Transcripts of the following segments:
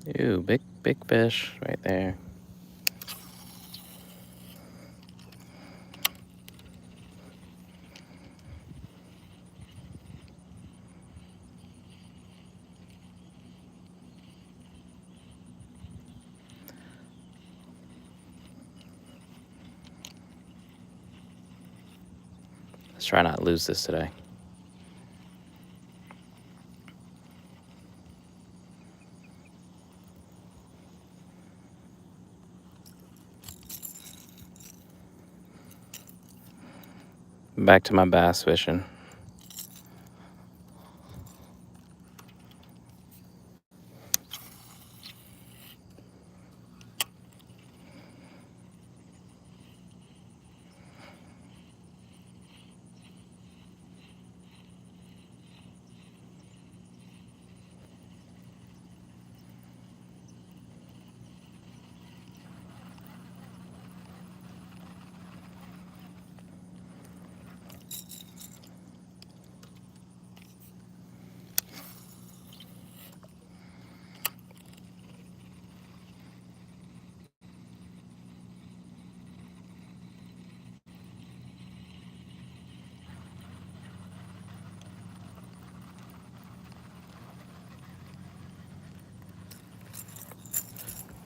Ooh, big fish right there. Let's try not to lose this today. Back to my bass fishing.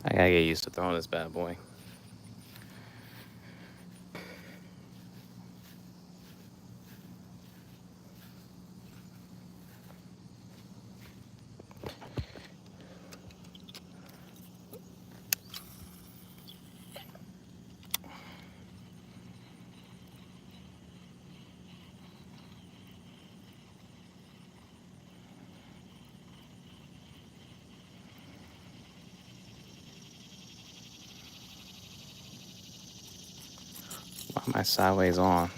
I gotta get used to throwing this bad boy. Why am I sideways on?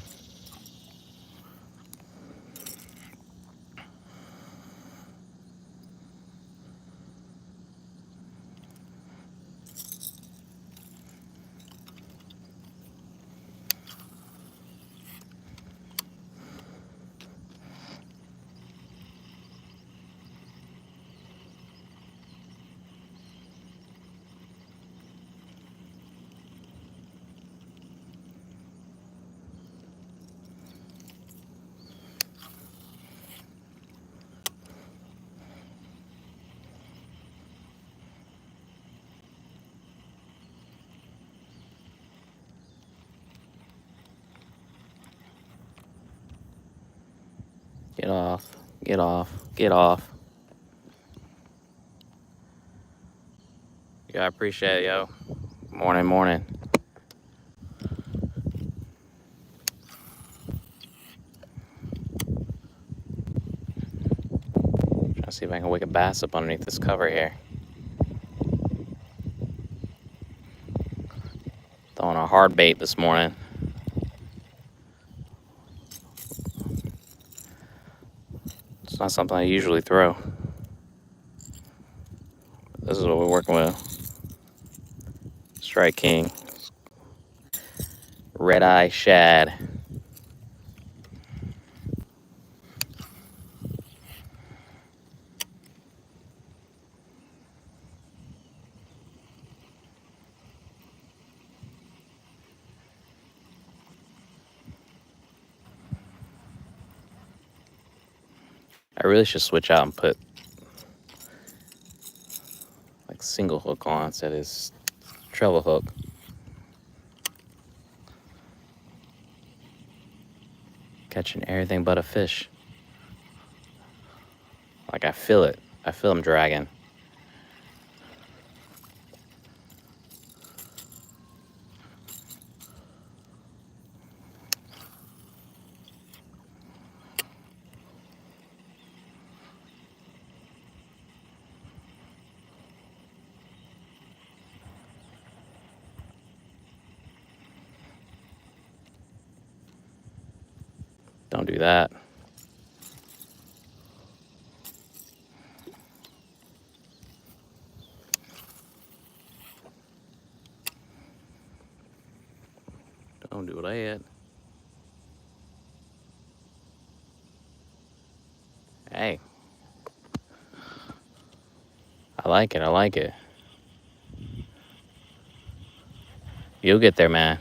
Get off, get off, get off. Yeah, I appreciate it, yo. Morning. Trying to see if I can wake a bass up underneath this cover here. Throwing a hard bait this morning. It's not something I usually throw. This is what we're working with. Strike King. Red Eye Shad. I really should switch out and put like single hook on instead of this treble hook. Catching everything but a fish. Like I feel it. I feel them dragging. Don't do that. Don't do that. Hey. I like it. I like it. You'll get there, man.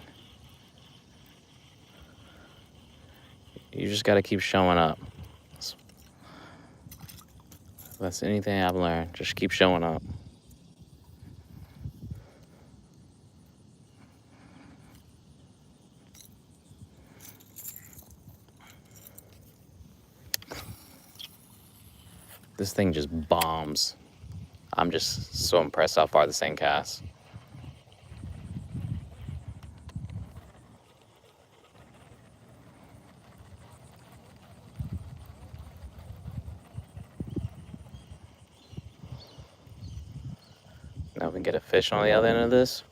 You just got to keep showing up. That's anything I've learned. Just keep showing up. This thing just bombs. I'm just so impressed how far this thing casts. Now we can get a fish on the other end of this.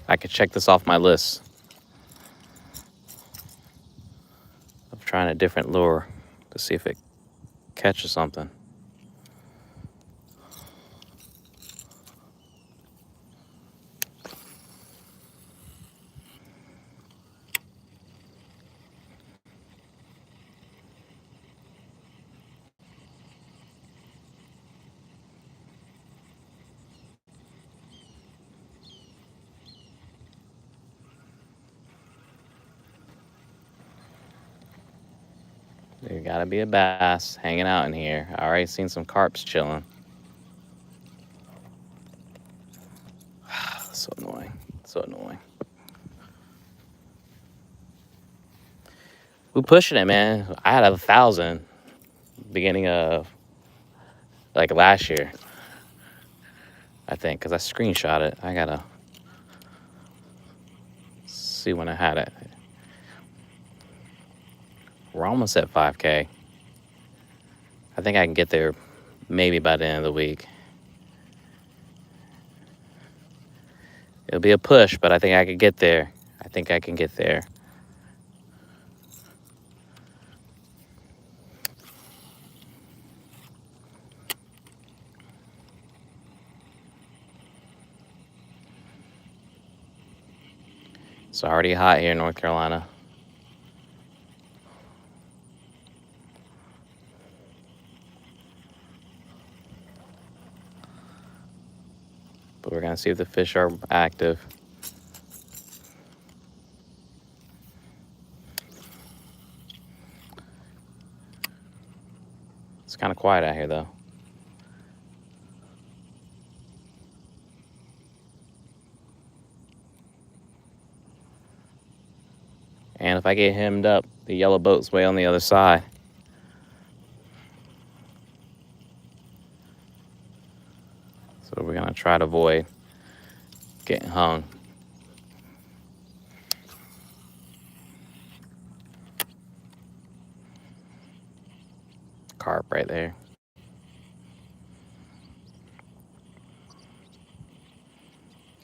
I could check this off my list of trying a different lure to see if it catches something. There gotta be a bass hanging out in here. I already seen some carps chilling. So annoying. So annoying. We pushing it, man. I had 1,000 beginning of like last year, I think, because I screenshot it. I gotta see when I had it. We're almost at 5K. I think I can get there maybe by the end of the week. It'll be a push, but I think I could get there. I think I can get there. It's already hot here in North Carolina. But we're gonna see if the fish are active. It's kind of quiet out here though. And if I get hemmed up, the yellow boat's way on the other side. So we're gonna try to avoid getting hung. Carp right there.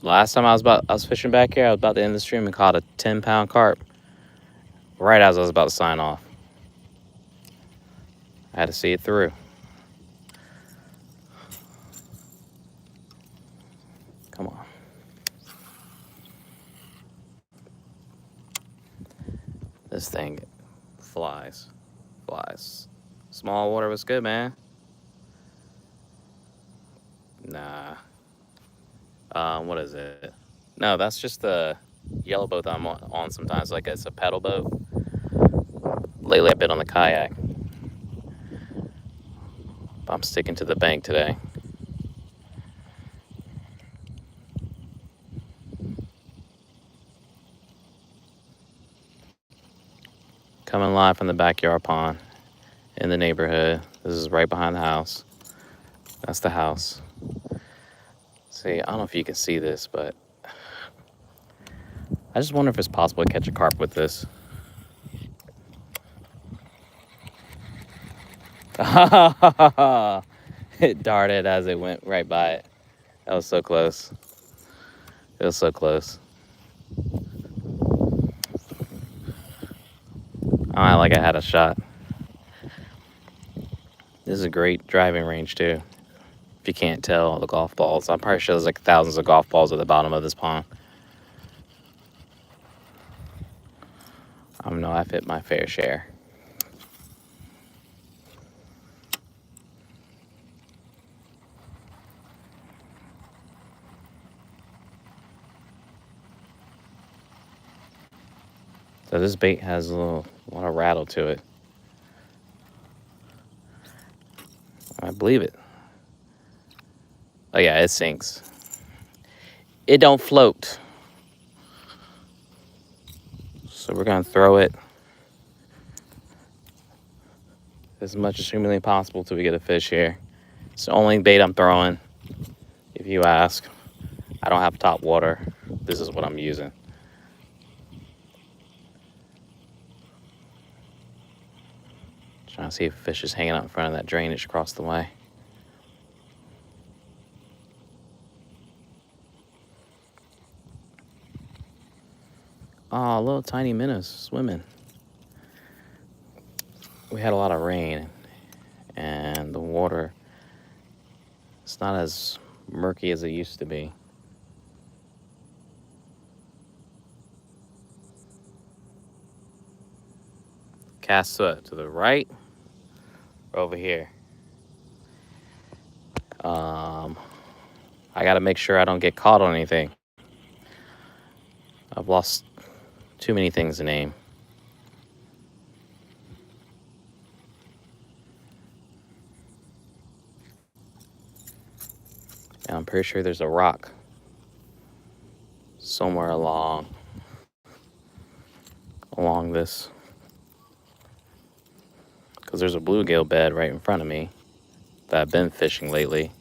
Last time I was fishing back here, I was about to end the stream and caught a 10-pound carp right as I was about to sign off. I had to see it through. Come on. This thing flies. Flies. Small water was good, man. Nah. What is it? No, that's just the yellow boat that I'm on sometimes. Like it's a pedal boat. Lately I've been on the kayak. But I'm sticking to the bank today. Coming live from the backyard pond in the neighborhood. This is right behind the house. That's the house. See, I don't know if you can see this, but I just wonder if it's possible to catch a carp with this. It darted as it went right by it. That was so close. It was so close. I like I had a shot. This is a great driving range too. If you can't tell the golf balls, I'm pretty sure there's like thousands of golf balls at the bottom of this pond. I know I've hit my fair share. So this bait has a lot of rattle to it. I believe it. Oh yeah, it sinks. It don't float. So we're gonna throw it as much as humanly possible till we get a fish here. It's the only bait I'm throwing, if you ask. I don't have top water. This is what I'm using. Trying to see if a fish is hanging out in front of that drainage across the way. Oh, little tiny minnows swimming. We had a lot of rain, and the water, it's not as murky as it used to be. Cast to the right, over here. I gotta make sure I don't get caught on anything. I've lost too many things to name. And I'm pretty sure there's a rock somewhere along this, because there's a bluegill bed right in front of me that I've been fishing lately.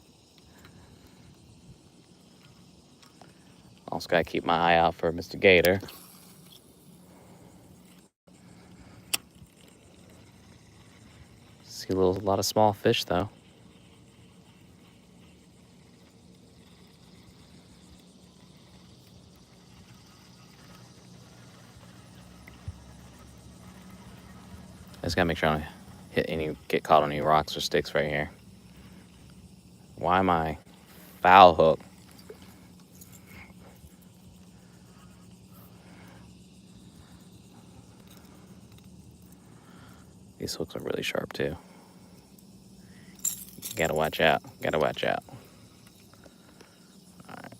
Also gotta keep my eye out for Mr. Gator. See a lot of small fish though. I just gotta make sure I don't get caught on any rocks or sticks right here. Why am I foul hook? These hooks are really sharp too. Gotta watch out. Gotta watch out. All right.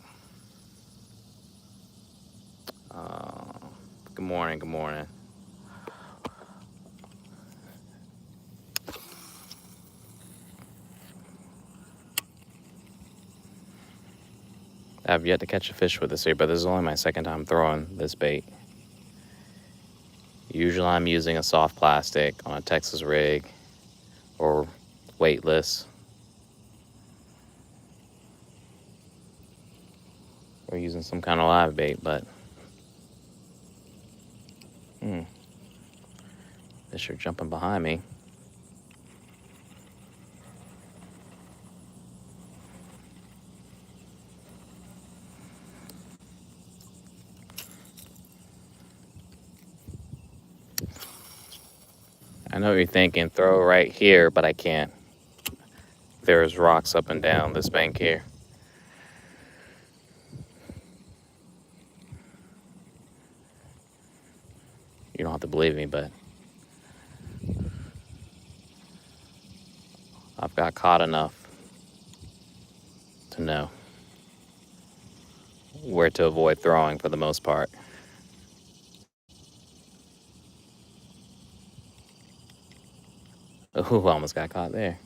Good morning. Good morning. I've yet to catch a fish with this here, but this is only my second time throwing this bait. Usually I'm using a soft plastic on a Texas rig or weightless. Or using some kind of live bait, but fish are jumping behind me. I know what you're thinking, throw right here, but I can't. There's rocks up and down this bank here. You don't have to believe me, but I've got caught enough to know where to avoid throwing for the most part. Ooh, almost got caught there.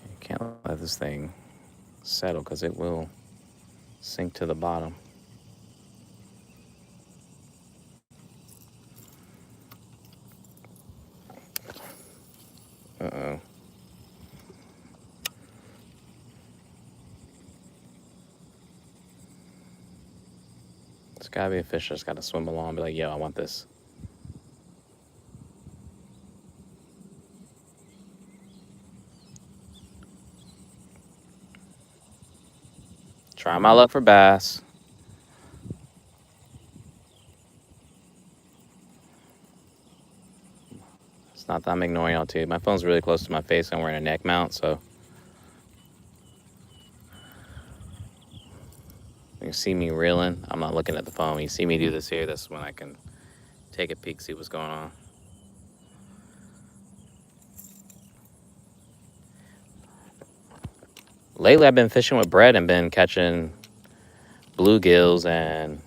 You can't let this thing settle because it will sink to the bottom. Uh-oh. It's gotta be a fish that's gotta swim along and be like, yo, I want this. Try my luck for bass. It's not that I'm ignoring y'all too. My phone's really close to my face. I'm wearing a neck mount, so you see me reeling. I'm not looking at the phone. You see me do this here, that's when I can take a peek, see what's going on. Lately, I've been fishing with Brett and been catching bluegills and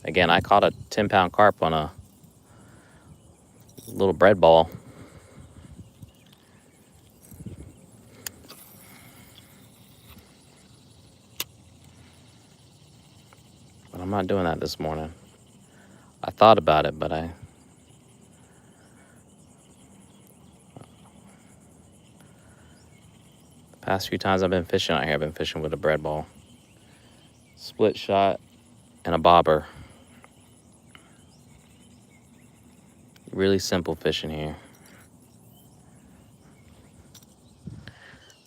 Again, I caught a 10-pound carp on a little bread ball. But I'm not doing that this morning. I thought about it, but the past few times I've been fishing out here, I've been fishing with a bread ball. Split shot and a bobber. Really simple fishing here.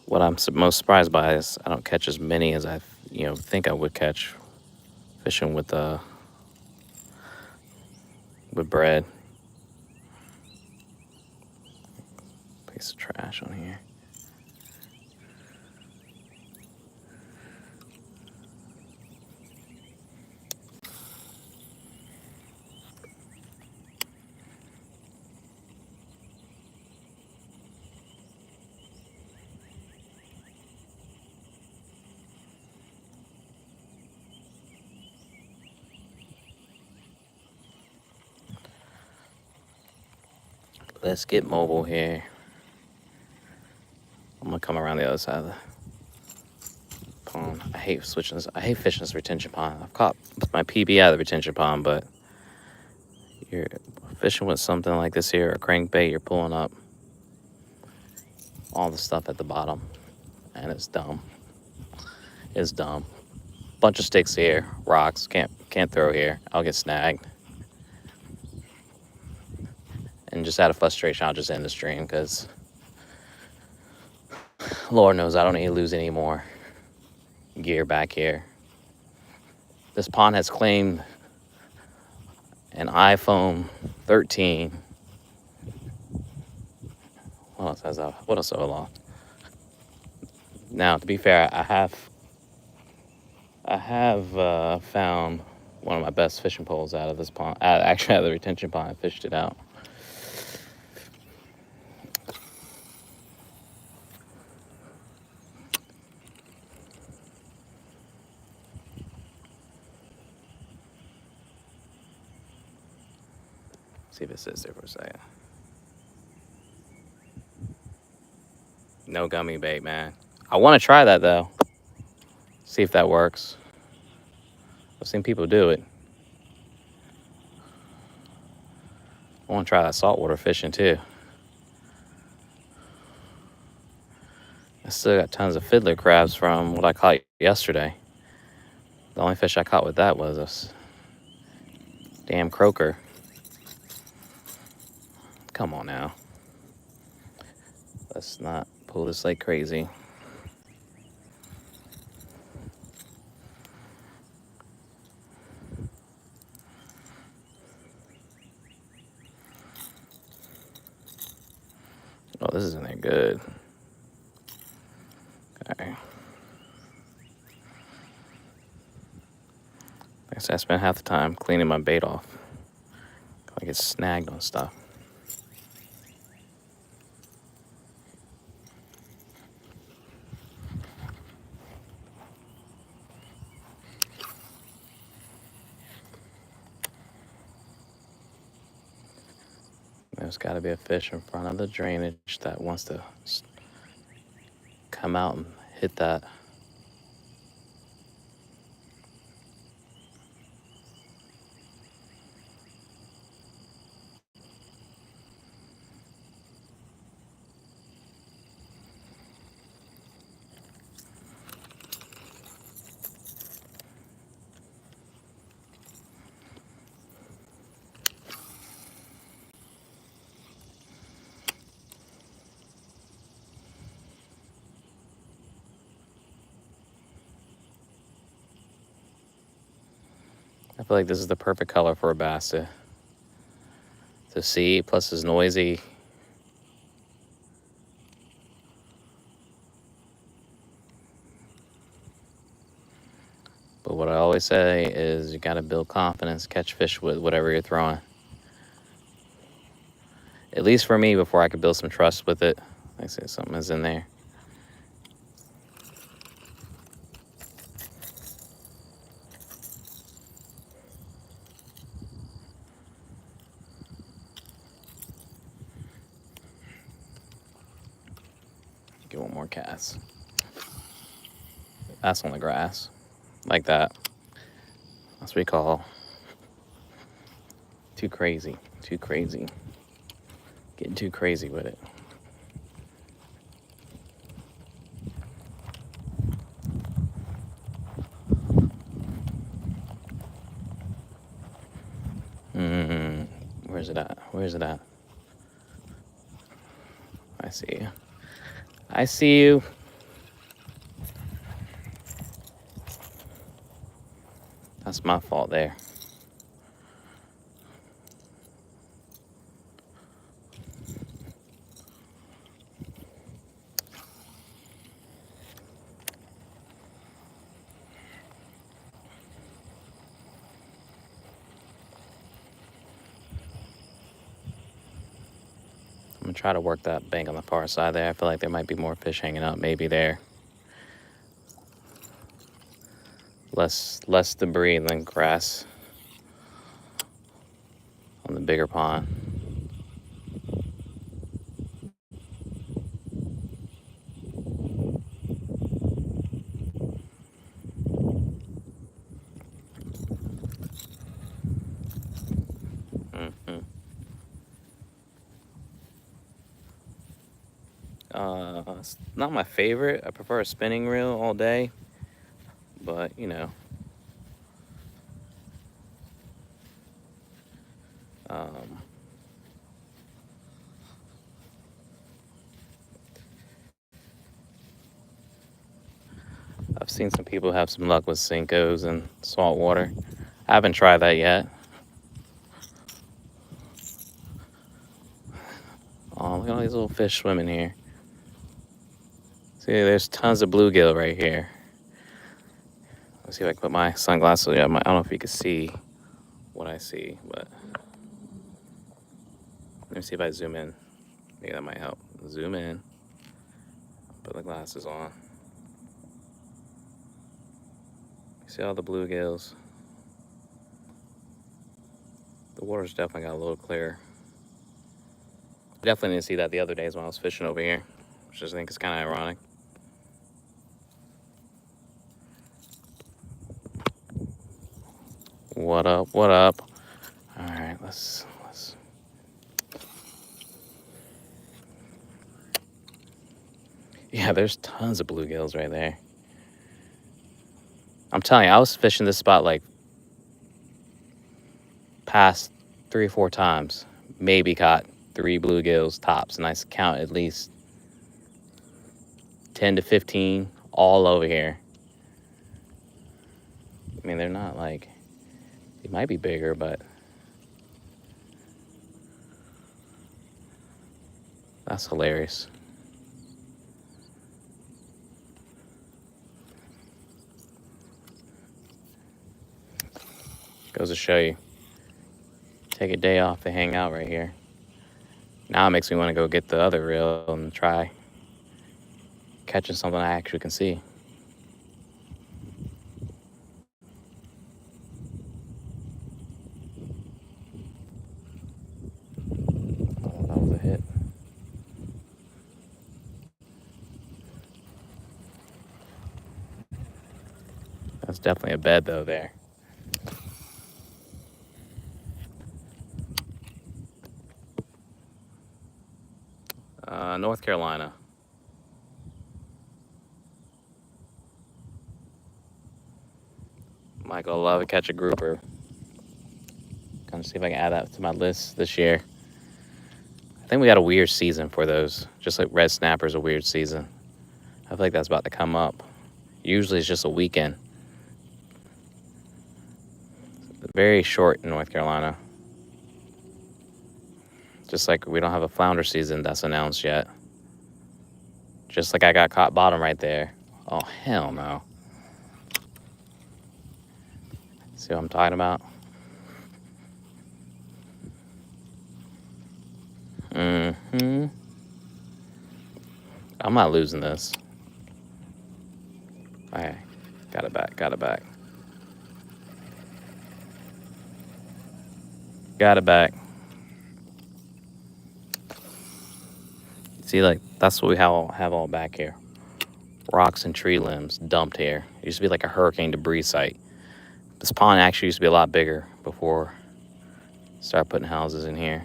What I'm most surprised by is I don't catch as many as I think I would catch fishing with bread. Piece of trash on here. Let's get mobile here. I'm gonna come around the other side of the pond. I hate switching this. I hate fishing this retention pond. I've caught my PB out of the retention pond, but you're fishing with something like this here, a crankbait, you're pulling up all the stuff at the bottom, and it's dumb. It's dumb. Bunch of sticks here, rocks, can't throw here. I'll get snagged. And just out of frustration, I'll just end the stream because Lord knows I don't need to lose any more gear back here. This pond has claimed an iPhone 13. What else have I lost? Now, to be fair, I have found one of my best fishing poles out of this pond. Actually, out of the retention pond, I fished it out. See if it sits there for a second. No gummy bait, man. I want to try that though. See if that works. I've seen people do it. I want to try that saltwater fishing too. I still got tons of fiddler crabs from what I caught yesterday. The only fish I caught with that was a damn croaker. Come on now. Let's not pull this like crazy. Oh, this is in there good. Okay. I spent half the time cleaning my bait off. I get snagged on stuff. There's got to be a fish in front of the drainage that wants to come out and hit that. I feel like this is the perfect color for a bass to see, plus it's noisy. But what I always say is you got to build confidence, catch fish with whatever you're throwing. At least for me, before I could build some trust with it. I see something is in there. want more casts. That's on the grass. Like that. That's what we call too crazy. Too crazy. Getting too crazy with it. Where's it at? Where's it at? I see you. I see you. That's my fault there. I'm gonna try to work that bank on the far side there. I feel like there might be more fish hanging out maybe there. Less debris than grass on the bigger pond. It's not my favorite. I prefer a spinning reel all day, but you know. I've seen some people have some luck with Senkos and salt water. I haven't tried that yet. Oh, look at all these little fish swimming here. See, there's tons of bluegill right here. Let's see if I can put my sunglasses on. I don't know if you can see what I see, but let me see if I zoom in. Maybe that might help. Zoom in. Put the glasses on. See all the bluegills. The water's definitely got a little clearer. I definitely didn't see that the other days when I was fishing over here, which I think is kind of ironic. What up? What up? All right, let's. Yeah, there's tons of bluegills right there. I'm telling you, I was fishing this spot like past 3 or 4 times. Maybe caught 3 bluegills tops, and I count at least 10 to 15 all over here. I mean, they're not like, they might be bigger, but that's hilarious. Goes to show you. Take a day off to hang out right here. Now it makes me want to go get the other reel and try catching something I actually can see. Oh, that was a hit. That's definitely a bed though there. North Carolina. Michael, love to catch a grouper. Gonna see if I can add that to my list this year. I think we got a weird season for those. Just like red snapper's a weird season. I feel like that's about to come up. Usually it's just a weekend. Very short in North Carolina. Just like we don't have a flounder season that's announced yet. Just like I got caught bottom right there. Oh, hell no. See what I'm talking about? Mm-hmm. I'm not losing this. Okay, got it back, got it back. Got it back. See, like, that's what we have all back here. Rocks and tree limbs dumped here. It used to be like a hurricane debris site. This pond actually used to be a lot bigger before I started putting houses in here.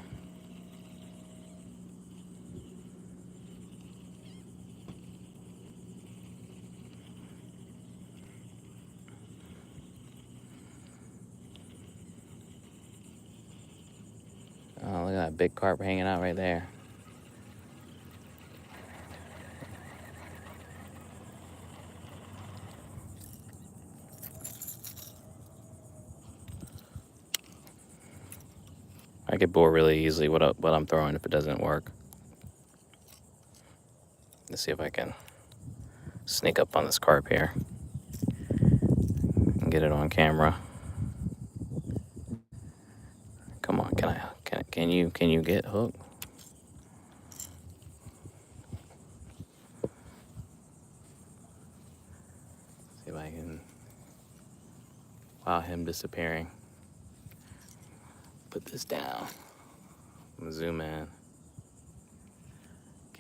Oh, look at that big carp hanging out right there. I get bored really easily what I'm throwing if it doesn't work. Let's see if I can sneak up on this carp here and get it on camera. Come on, can you get hooked? See if I can. Wow, him disappearing. Put this down. I'm gonna zoom in.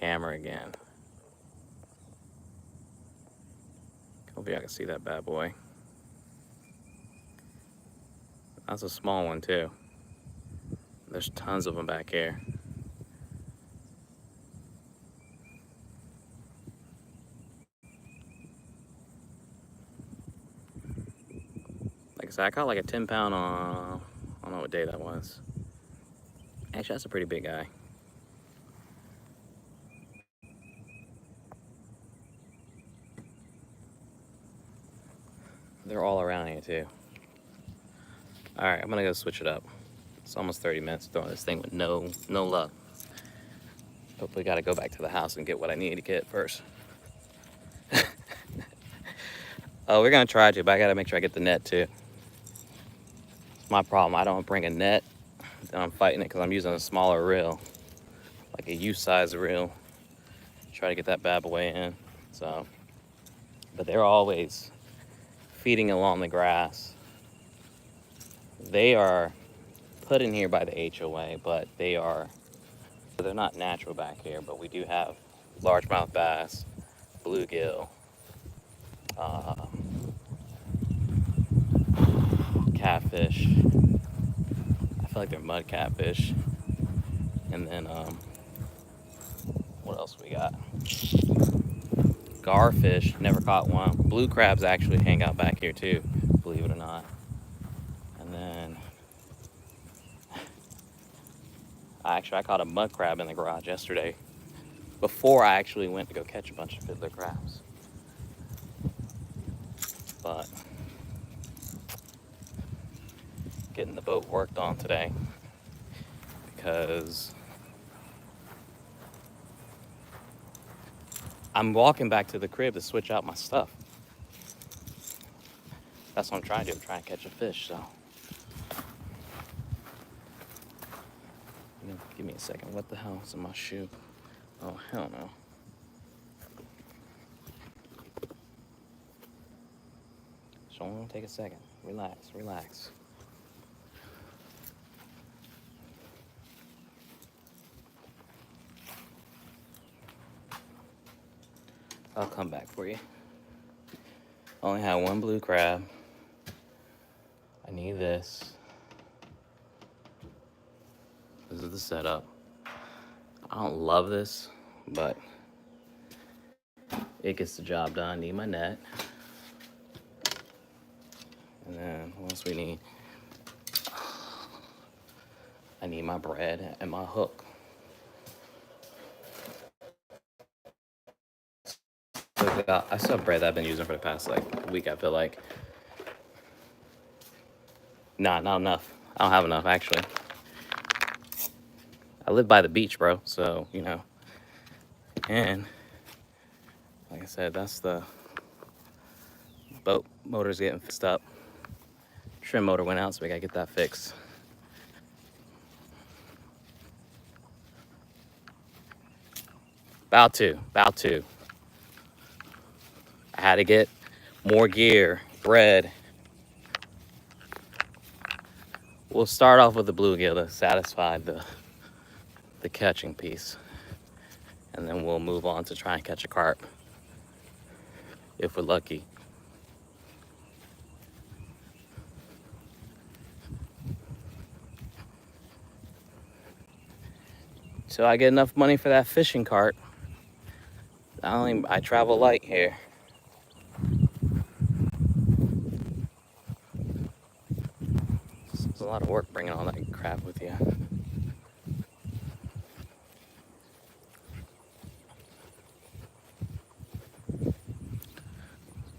Camera again. Hopefully I can see that bad boy. That's a small one too. There's tons of them back here. Like I said, I caught like a 10-pound on, I don't know what day that was. Actually, that's a pretty big guy. They're all around here too. All right, I'm gonna go switch it up. It's almost 30 minutes throwing this thing with no luck. Hopefully gotta go back to the house and get what I need to get first. Oh, we're gonna try to, but I gotta make sure I get the net too. It's my problem, I don't bring a net, then I'm fighting it because I'm using a smaller reel, like a U-size reel. Try to get that bad boy in, so. But they're always feeding along the grass. They are put in here by the HOA, but they're not natural back here, but we do have largemouth bass, bluegill, catfish. I feel like they're mud catfish. And then, what else we got? Garfish, never caught one. Blue crabs actually hang out back here too, believe it or not. And then, I caught a mud crab in the garage yesterday before I actually went to go catch a bunch of fiddler crabs. But getting the boat worked on today because I'm walking back to the crib to switch out my stuff. That's what I'm trying to do. I'm trying to catch a fish, so. Give me a second. What the hell is in my shoe? Oh, hell no. So I'm gonna take a second. Relax, relax. I'll come back for you. Only have one blue crab. I need this. This is the setup. I don't love this, but it gets the job done. I need my net. And then what else we need? I need my bread and my hook. I still have bread that I've been using for the past like week, I feel like. Nah, not enough. I don't have enough actually. I live by the beach, bro, so you know. And like I said, that's the boat motor's getting fixed up. Trim motor went out, so we gotta get that fixed. About to. I had to get more gear, bread. We'll start off with the bluegill to satisfy the catching piece. and then we'll move on to try and catch a carp if we're lucky. So I get enough money for that fishing cart. I travel light here. It's a lot of work bringing all that crap with you.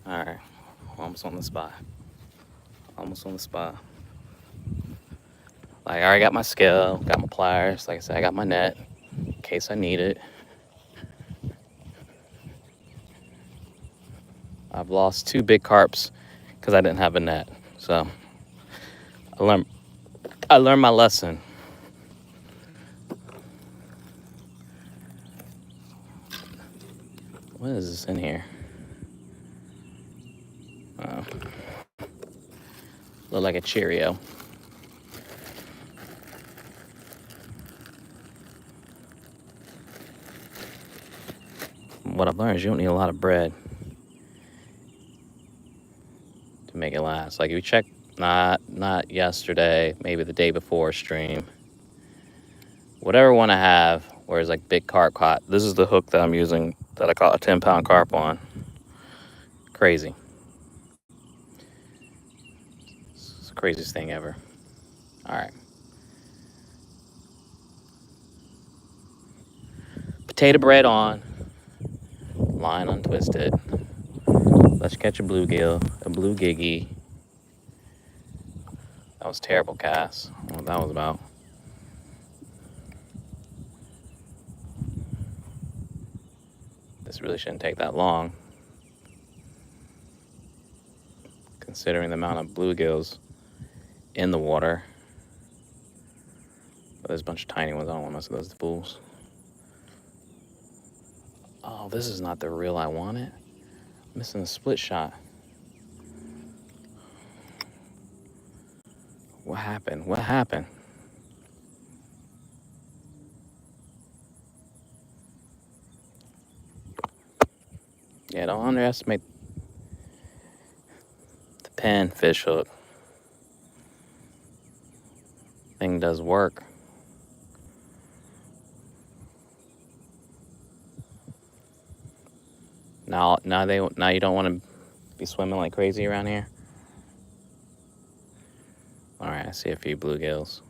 All right, almost on the spot. Almost on the spot. Like, I already got my scale, got my pliers. Like I said, I got my net in case I need it. I've lost 2 big carps because I didn't have a net. So I learned my lesson. What is this in here? Oh, look like a Cheerio. What I've learned is you don't need a lot of bread to make it last. Like, if you check, not yesterday, maybe the day before stream, whatever one I have, where it's like big carp caught. This is the hook that I'm using that I caught a 10-pound carp on. Crazy. It's the craziest thing ever. All right. Potato bread on. Line untwisted. Let's catch a bluegill, a blue giggy. That was terrible cast. I don't know what that was about. This really shouldn't take that long, considering the amount of bluegills in the water. But there's a bunch of tiny ones. I don't want to mess with those bulls. Oh, this is not the reel I wanted. I'm missing a split shot. What happened? What happened? Yeah, don't underestimate the pen fish hook. Thing does work. Now you don't want to be swimming like crazy around here. All right, I see a few bluegills.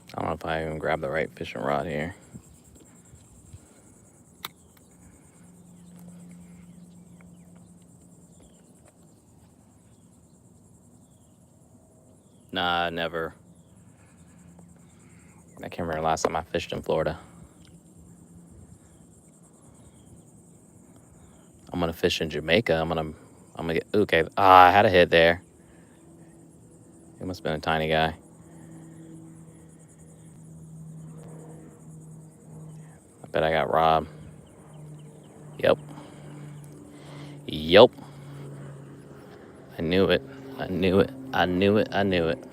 I don't know if I even grabbed the right fishing rod here. Nah, never. I can't remember the last time I fished in Florida. I'm gonna fish in Jamaica. I'm gonna get okay. I had a hit there. It must have been a tiny guy. I bet I got robbed. Yep. Yep. I knew it. I knew it. I knew it. I knew it.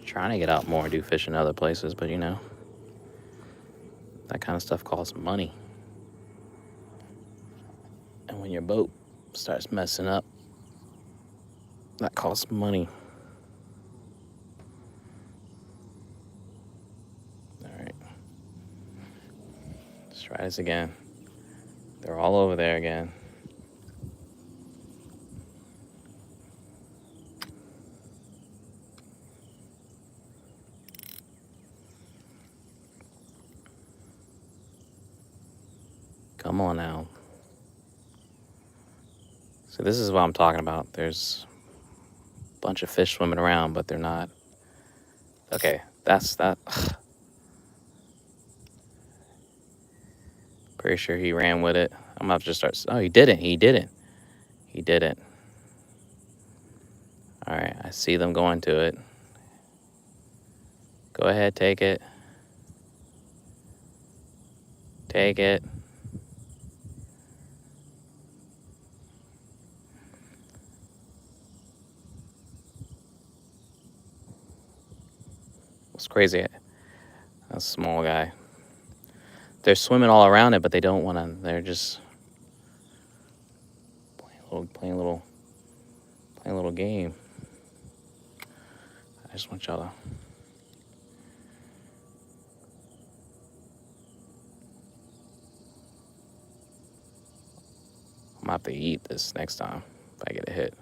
Trying to get out more and do fishing other places, but you know, that kind of stuff costs money. And when your boat starts messing up, that costs money. All right. Let's try this again. They're all over there again. Come on now. So this is what I'm talking about. There's a bunch of fish swimming around, but they're not. Okay, that's that. Pretty sure he ran with it. I'm about to just start. Oh, he didn't. He didn't. He didn't. All right, I see them going to it. Go ahead, take it. Take it. It's crazy. A small guy. They're swimming all around it, but they don't want to. They're just playing a little game. I just want y'all to. I'm gonna have to eat this next time if I get a hit.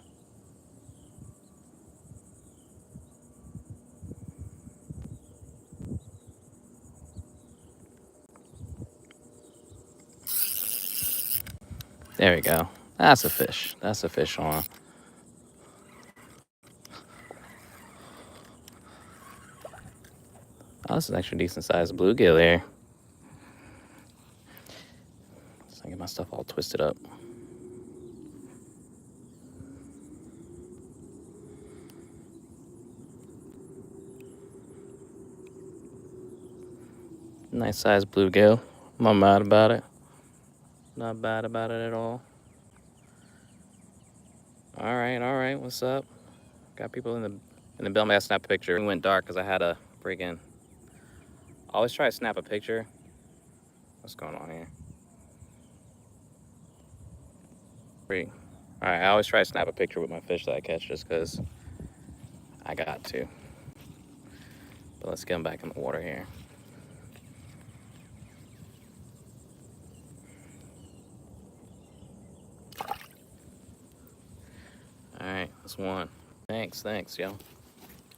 There we go. That's a fish. That's a fish on. Oh, this is actually a decent sized bluegill here. So I get my stuff all twisted up. Nice sized bluegill. I'm not mad about it. Not bad about it at all. All right. What's up? Got people in the building. I snap a picture. It went dark because I had a freaking. Always try to snap a picture. What's going on here? All right, I always try to snap a picture with my fish that I catch just because I got to. But let's get them back in the water here. All right, that's one. Thanks, yo.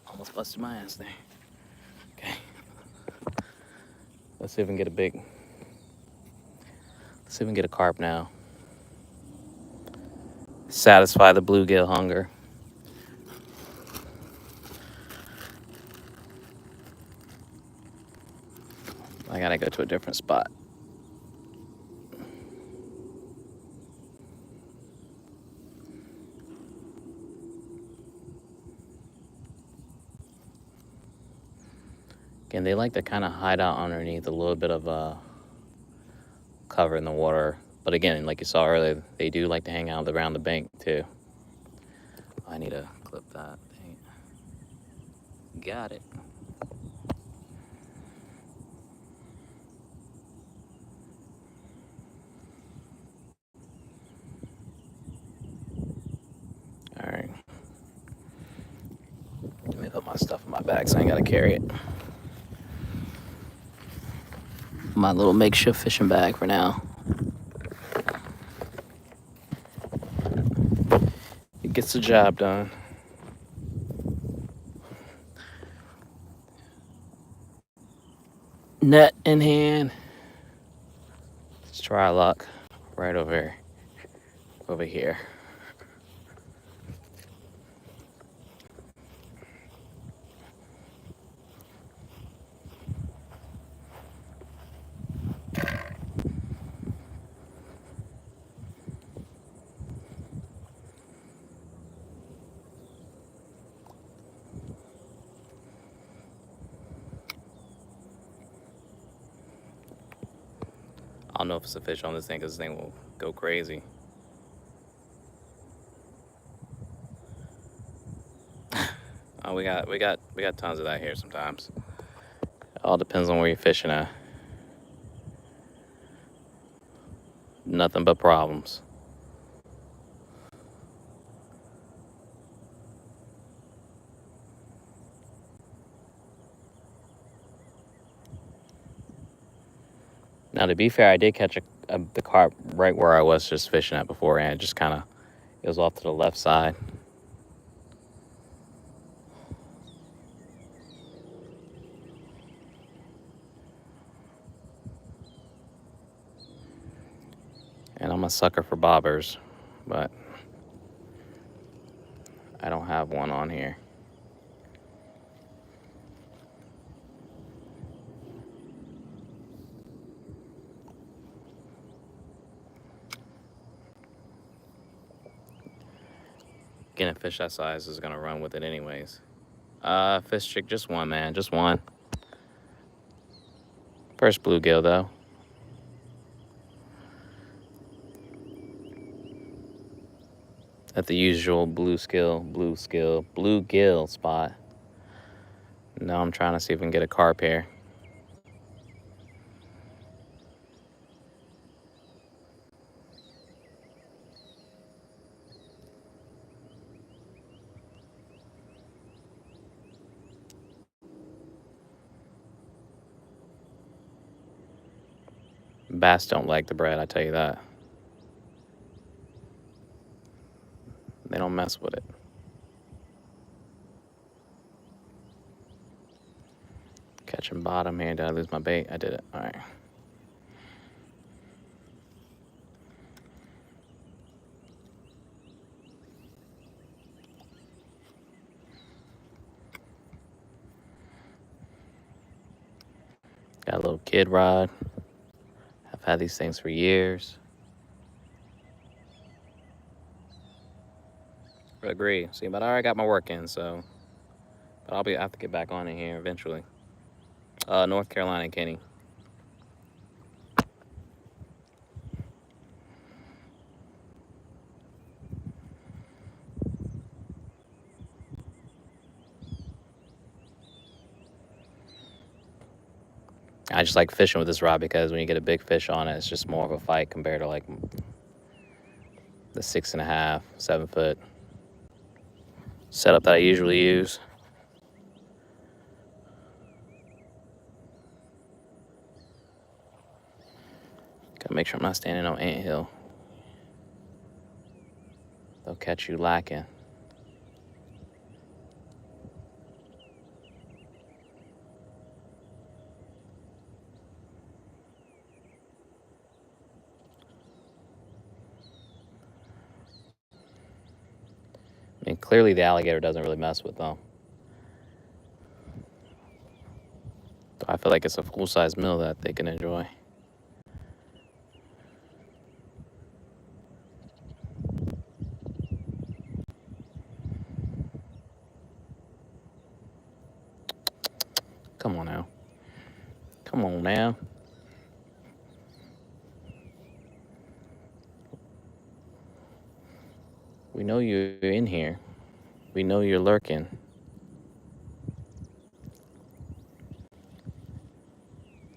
Almost busted my ass there. Okay. Let's see if we can get a carp now. Satisfy the bluegill hunger. I gotta go to a different spot. Again, they like to kind of hide out underneath a little bit of cover in the water. But again, like you saw earlier, they do like to hang out around the bank too. I need to clip that. Got it. All right. Let me put my stuff in my bag so I ain't gotta carry it. My little makeshift fishing bag for now. It gets the job done. Net in hand. Let's try our luck right over here. I don't know if it's a fish on this thing because this thing will go crazy. Oh, we got tons of that here sometimes. It all depends on where you're fishing at. Nothing but problems. Now, to be fair, I did catch the carp right where I was just fishing at before, and it was off to the left side. And I'm a sucker for bobbers, but I don't have one on here. getting a fish that size is gonna run with it anyways. Fish chick, just one, man, just one. First bluegill though. At the usual bluegill spot. Now I'm trying to see if we can get a carp here. Bass don't like the bread, I tell you that. They don't mess with it. Catching bottom here. Did I lose my bait? I did it. All right. Got a little kid rod. I've had these things for years. Agree. See, but I already got my work in, so. But I have to get back on in here eventually. North Carolina, Kenny. I just like fishing with this rod because when you get a big fish on it, it's just more of a fight compared to like the 6.5, 7 foot setup that I usually use. Gotta make sure I'm not standing on anthill. They'll catch you lacking. I mean, clearly the alligator doesn't really mess with them. I feel like it's a full-size meal that they can enjoy. Come on now. Come on now. We know you're in here. We know you're lurking.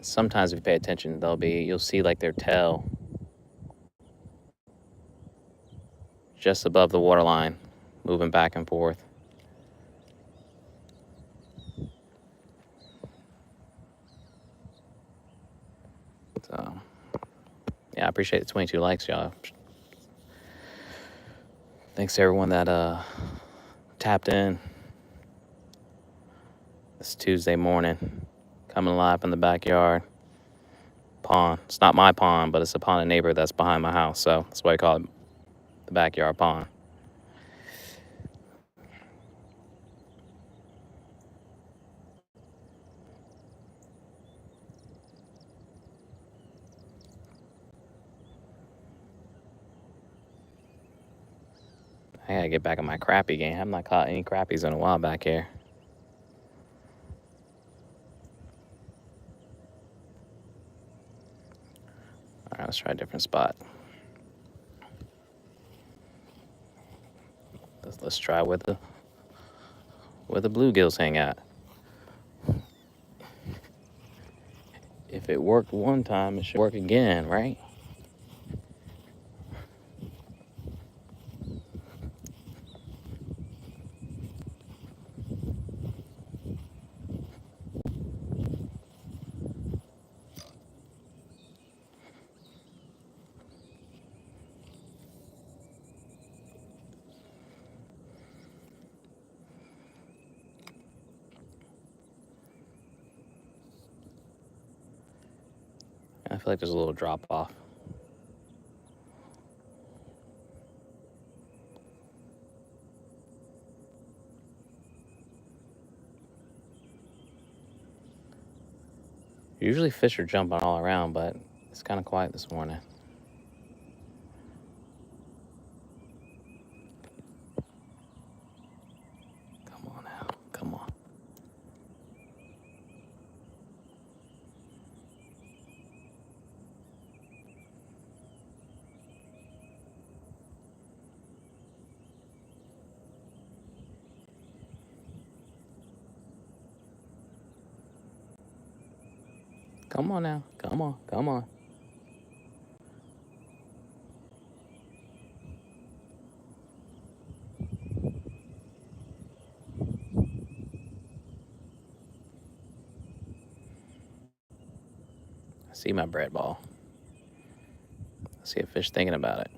Sometimes if you pay attention, you'll see like their tail just above the waterline, moving back and forth. So, yeah, I appreciate the 22 likes, y'all. Thanks to everyone that tapped in this Tuesday morning. Coming live in the backyard pond. It's not my pond, but it's a pond of neighbor that's behind my house, so that's why I call it the backyard pond. I gotta get back on my crappie game. I've not caught any crappies in a while back here. All right, let's try a different spot. Let's try where the bluegills hang out. If it worked one time, it should work again, right? I feel like there's a little drop off. Usually fish are jumping all around, but it's kind of quiet this morning. Come on now. Come on. Come on. I see my bread ball. I see a fish thinking about it.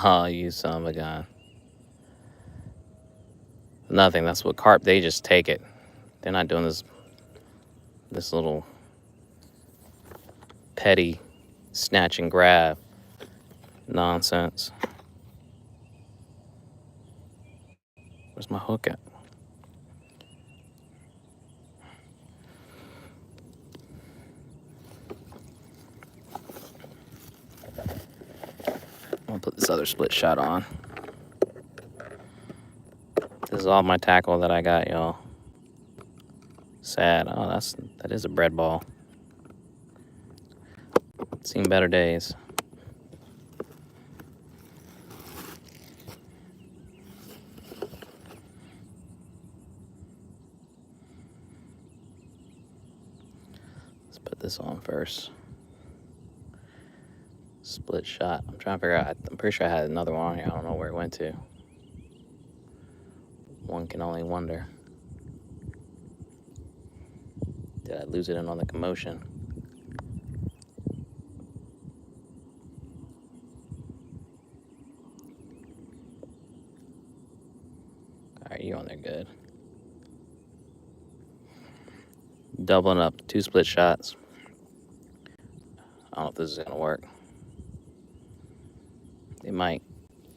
Oh, you son of a gun. Nothing. That's what carp, they just take it. They're not doing this little petty snatch and grab nonsense. Where's my hook at? I'm gonna put this other split shot on. This is all my tackle that I got, y'all. Sad. Oh, that is a bread ball. Seen better days. Let's put this on first. Split shot. I'm trying to figure out. I'm pretty sure I had another one on here. I don't know where it went to. One can only wonder. Did I lose it in all the commotion? Alright, you on there good. Doubling up, 2 split shots. I don't know if this is gonna work. It might.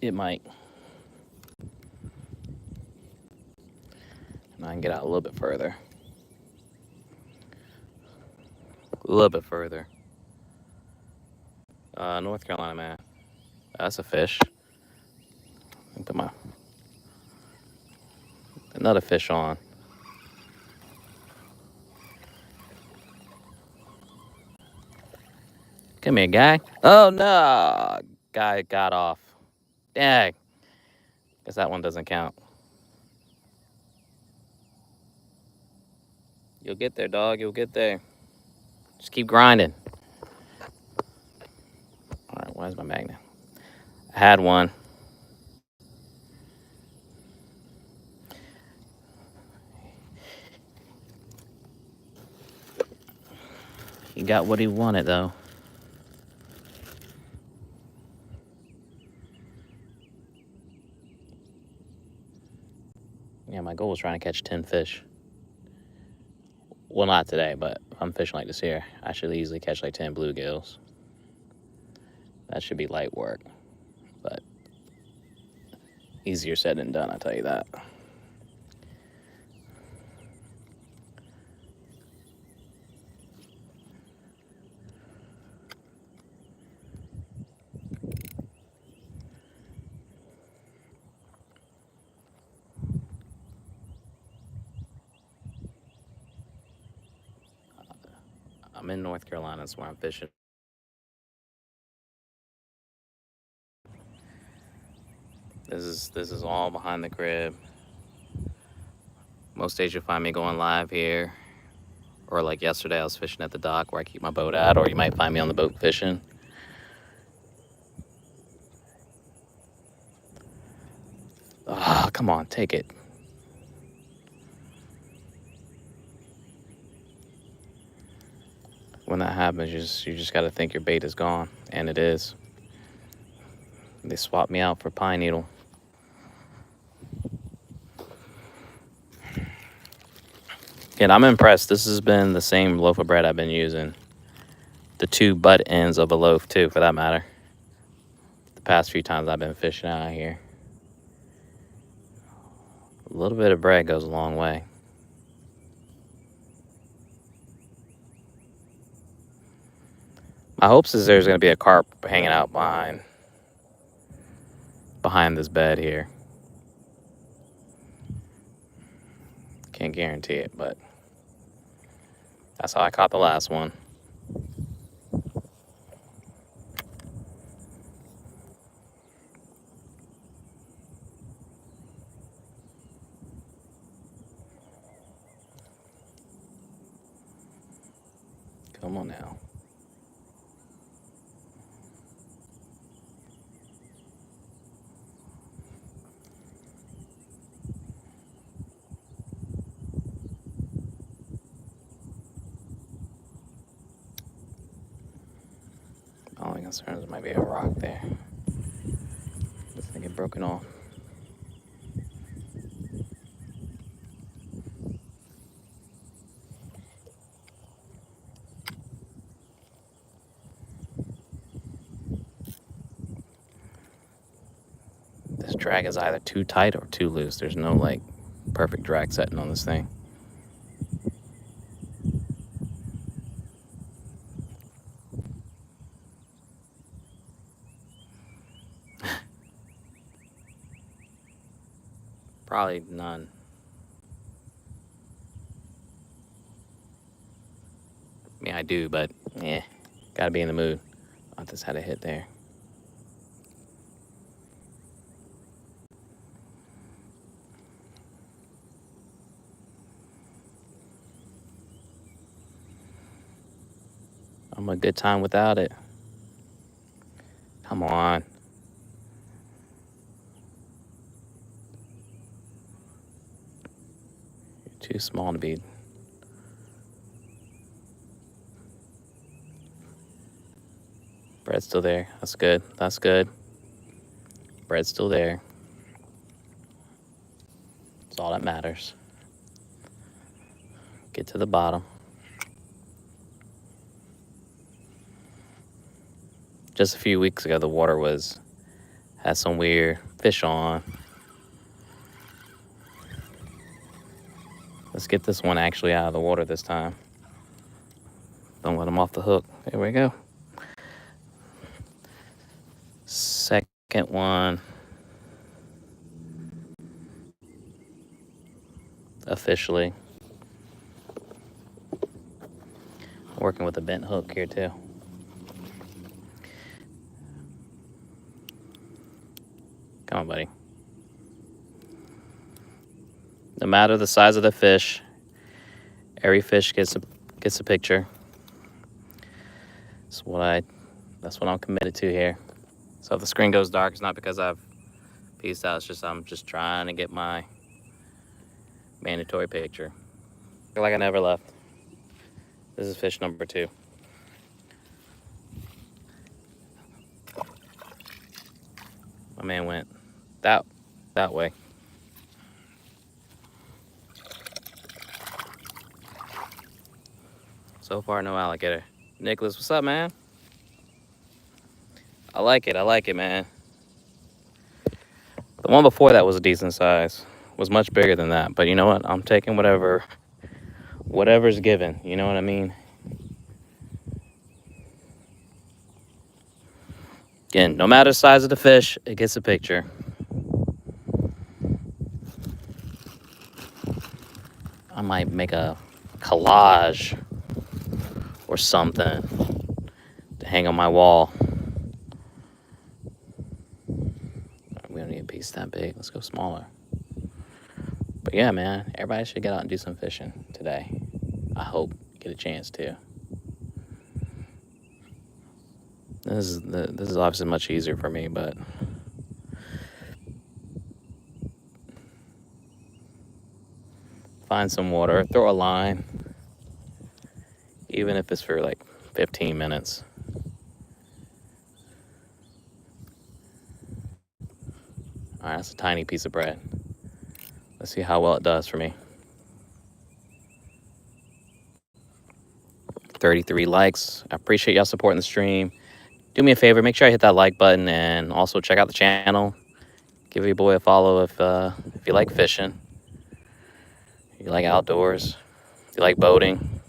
It might. And I can get out a little bit further. A little bit further. North Carolina, man. That's a fish. Put another fish on. Come here, guy. Oh no! Guy got off. Dang. Guess that one doesn't count. You'll get there, dog. You'll get there. Just keep grinding. All right, where's my magnet? I had one. He got what he wanted, though. Yeah, my goal was trying to catch 10 fish. Well, not today, but if I'm fishing like this here, I should easily catch like 10 bluegills. That should be light work, but easier said than done, I'll tell you that. I'm in North Carolina, that's where I'm fishing. This is all behind the crib. Most days you'll find me going live here. Or like yesterday, I was fishing at the dock where I keep my boat at, or you might find me on the boat fishing. Ah, oh, come on, take it. When that happens, you just got to think your bait is gone, and it is. They swapped me out for pine needle. And I'm impressed. This has been the same loaf of bread I've been using. The 2 butt ends of a loaf, too, for that matter. The past few times I've been fishing out here. A little bit of bread goes a long way. My hopes is there's gonna be a carp hanging out behind this bed here. Can't guarantee it, but that's how I caught the last one. Come on now. My only concern is there might be a rock there. This thing get broken off. This drag is either too tight or too loose. There's no like perfect drag setting on this thing. Probably none. I mean, I do, but yeah, gotta be in the mood. I just had a hit there. I'm a good time without it. Come on. You're too small to be. Bread's still there. That's good. That's good. Bread's still there. That's all that matters. Get to the bottom. Just a few weeks ago, the water had some weird fish on. Let's get this one actually out of the water this time. Don't let him off the hook. There we go. Second one. Officially. Working with a bent hook here too. Come on, buddy. No matter the size of the fish, every fish gets a picture. That's what I'm committed to here. So if the screen goes dark, it's not because I've pieced out. It's just I'm just trying to get my mandatory picture. Feel like I never left. This is fish number 2. My man went that way. So far, no alligator. Nicholas, what's up, man? I like it, man. The one before that was a decent size. Was much bigger than that, but you know what? I'm taking whatever's given. You know what I mean? Again, no matter the size of the fish, it gets a picture. I might make a collage or something to hang on my wall. We don't need a piece that big. Let's go smaller. But yeah, man, everybody should get out and do some fishing today. I hope get a chance to. This is obviously much easier for me, but find some water, throw a line, even if it's for like 15 minutes. All right, that's a tiny piece of bread. Let's see how well it does for me. 33 likes. I appreciate y'all supporting the stream. Do me a favor, make sure I hit that like button, and also check out the channel. Give your boy a follow if you like fishing, if you like outdoors, if you like boating.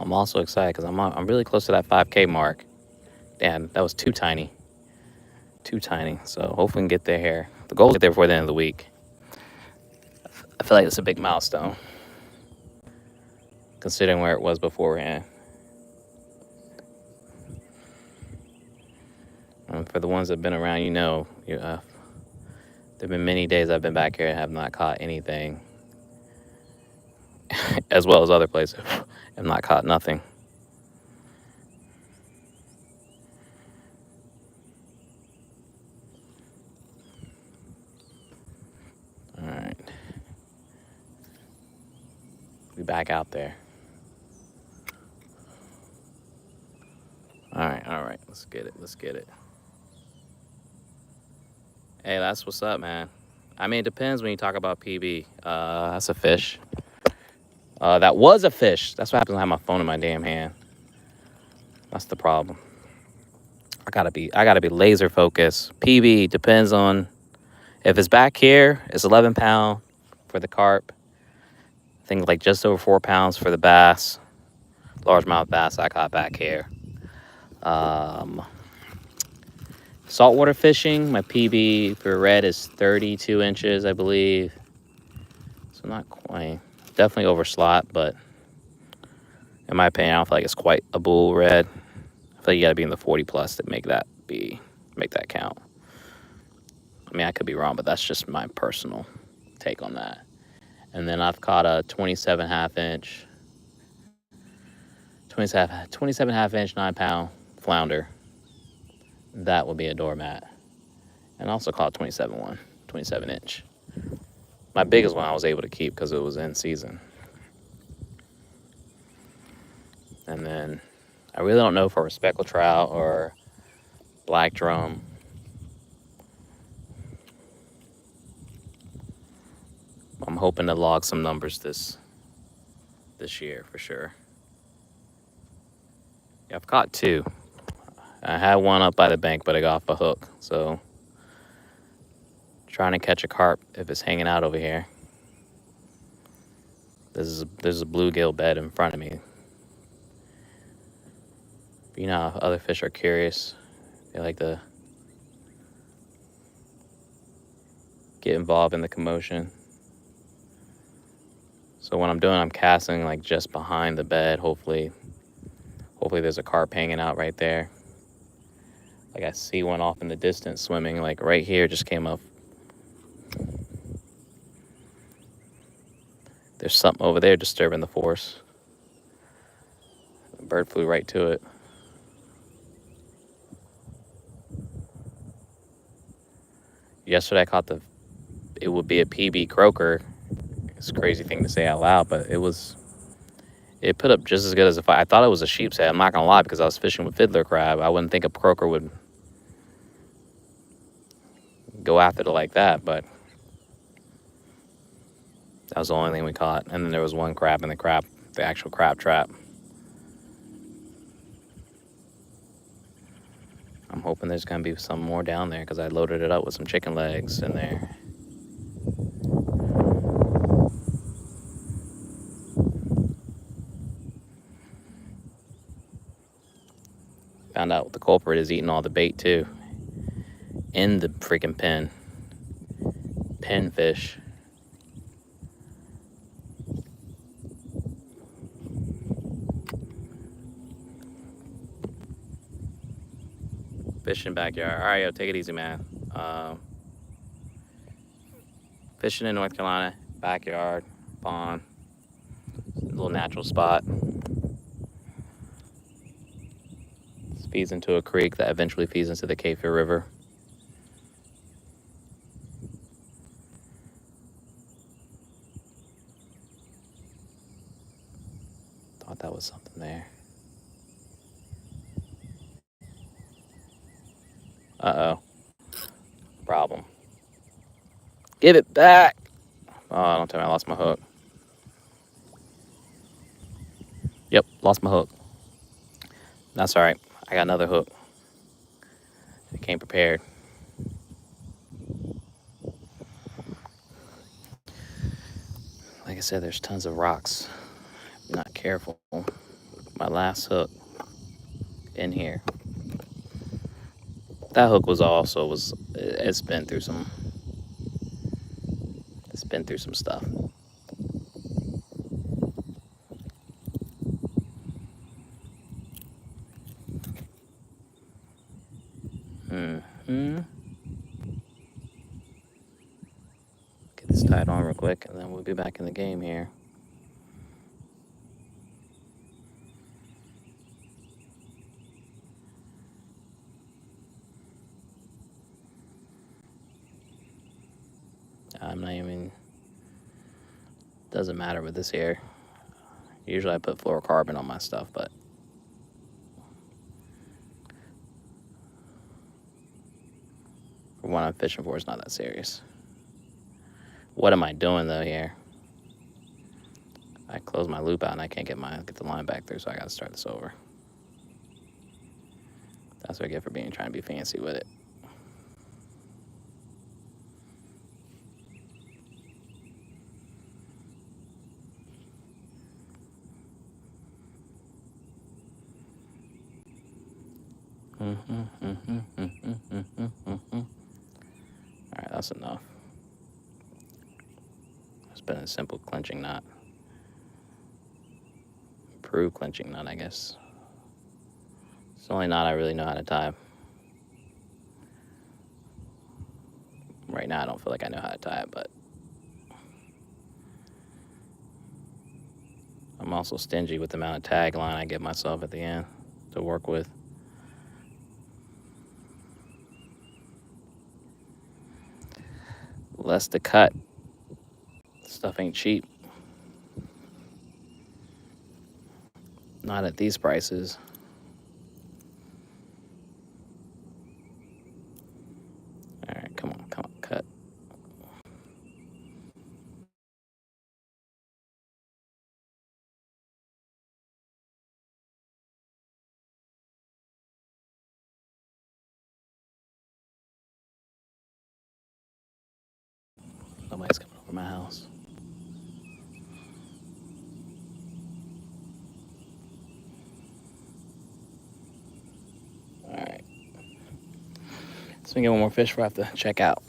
I'm also excited because I'm really close to that 5K mark. Damn, that was too tiny. Too tiny. So hopefully we can get there here. The goal is to get there before the end of the week. I feel like it's a big milestone, considering where it was beforehand. And for the ones that have been around, there have been many days I've been back here and have not caught anything, as well as other places, have not caught nothing. All right. Be back out there. All right. Let's get it. Hey, that's what's up, man. I mean, it depends when you talk about PB. That's a fish. That was a fish. That's what happens when I have my phone in my damn hand. That's the problem. I gotta be laser focused. PB depends on if it's back here. It's 11 pound for the carp. I think like just over 4 pounds for the bass. Largemouth bass I caught back here. Saltwater fishing, my PB for red is 32 inches, I believe. So not quite, definitely over slot, but in my opinion, I don't feel like it's quite a bull red. I feel like you gotta be in the 40 plus to make that count. I mean, I could be wrong, but that's just my personal take on that. And then I've caught a 27 half inch 9 pound flounder. That would be a doormat. And I also caught 27 inch. My biggest one I was able to keep because it was in season. And then I really don't know for a speckled trout or black drum. I'm hoping to log some numbers this year for sure. Yeah, I've caught 2. I had one up by the bank, but I got off a hook. So trying to catch a carp if it's hanging out over here. There's a bluegill bed in front of me. You know how other fish are curious. They like to get involved in the commotion. So what I'm doing, I'm casting like just behind the bed. Hopefully there's a carp hanging out right there. Like I see one off in the distance swimming, like right here, just came up. There's something over there disturbing the force. The bird flew right to it. Yesterday I caught it would be a PB croaker. It's a crazy thing to say out loud, but it put up just as good as I thought it was a sheep's head. I'm not gonna lie, because I was fishing with fiddler crab. I wouldn't think a croaker would go after it like that, but that was the only thing we caught. And then there was one crab in the actual crab trap. I'm hoping there's gonna be some more down there because I loaded it up with some chicken legs in there. Found out the culprit is eating all the bait too. In the freaking pen. Pen fish. Fishing backyard. All right, yo, take it easy, man. Fishing in North Carolina, backyard, pond, little natural spot. This feeds into a creek that eventually feeds into the Cape Fear River. Thought that was something there. Uh-oh. Problem. Give it back. Oh, don't tell me I lost my hook. Yep, lost my hook. That's all right. I got another hook. I came prepared. Like I said, there's tons of rocks. If I'm not careful. My last hook in here. That hook was it's been through some stuff. Get this tied on real quick, and then we'll be back in the game here. I'm not even, doesn't matter with this here. Usually I put fluorocarbon on my stuff, but for what I'm fishing for, it's not that serious. What am I doing though here? I close my loop out and I can't get the line back through, so I gotta start this over. That's what I get for trying to be fancy with it. Alright, that's enough. It's been a simple clenching knot. Improved clenching knot, I guess. It's the only knot I really know how to tie. Right now I don't feel like I know how to tie it, but I'm also stingy with the amount of tag line I give myself at the end to work with. Less to cut. Stuff ain't cheap. Not at these prices. All right, come on, cut. Nobody's coming over my house. All right. So we get one more fish before I have to check out.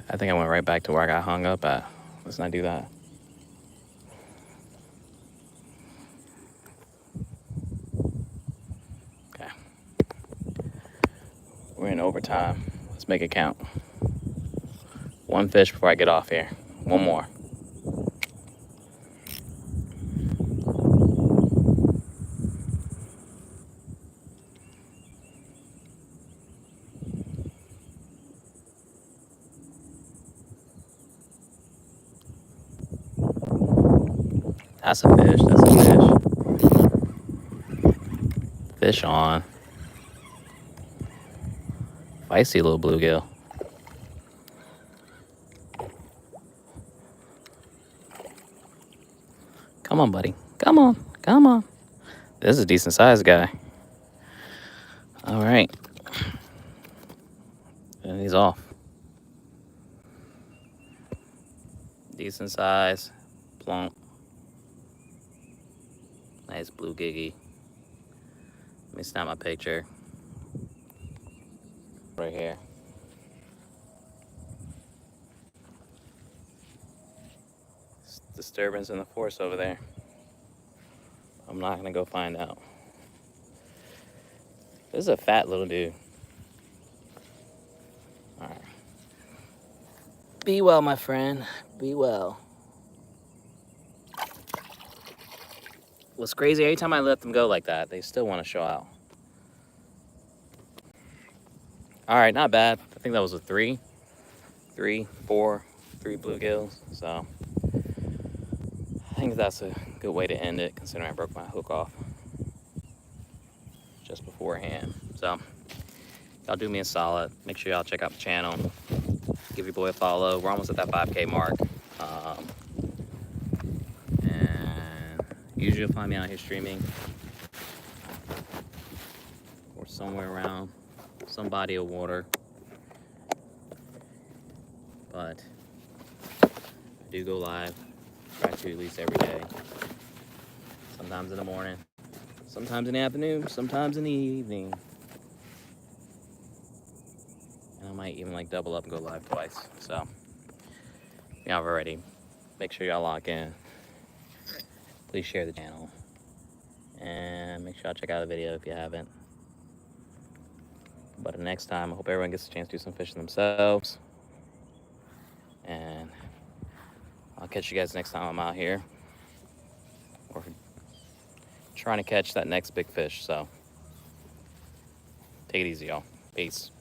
I think I went right back to where I got hung up at. Let's not do that. Okay. We're in overtime. Let's make it count. One fish before I get off here. One more. That's a fish. That's a fish. Fish on. Feisty little bluegill. Come on, buddy. Come on. Come on. This is a decent sized guy. All right. And he's off. Decent size. Plump. Nice blue giggy. Let me snap my picture. Right here. Disturbance in the force over there. I'm not gonna go find out. This is a fat little dude. All right. Be well, my friend. Be well. What's crazy, every time I let them go like that, they still want to show out. All right, not bad. I think that was a 3, 4, 3 bluegills. So I think that's a good way to end it, considering I broke my hook off just beforehand. So y'all do me a solid. Make sure y'all check out the channel. Give your boy a follow. We're almost at that 5K mark. And usually you'll find me out here streaming or somewhere around some body of water. but I do go live. Try to at least every day. Sometimes in the morning, sometimes in the afternoon, sometimes in the evening. And I might even like double up and go live twice. So, y'all already. Make sure y'all lock in. Please share the channel. And make sure y'all check out the video if you haven't. But the next time, I hope everyone gets a chance to do some fishing themselves. And I'll catch you guys next time I'm out here. Or trying to catch that next big fish. So, take it easy, y'all. Peace.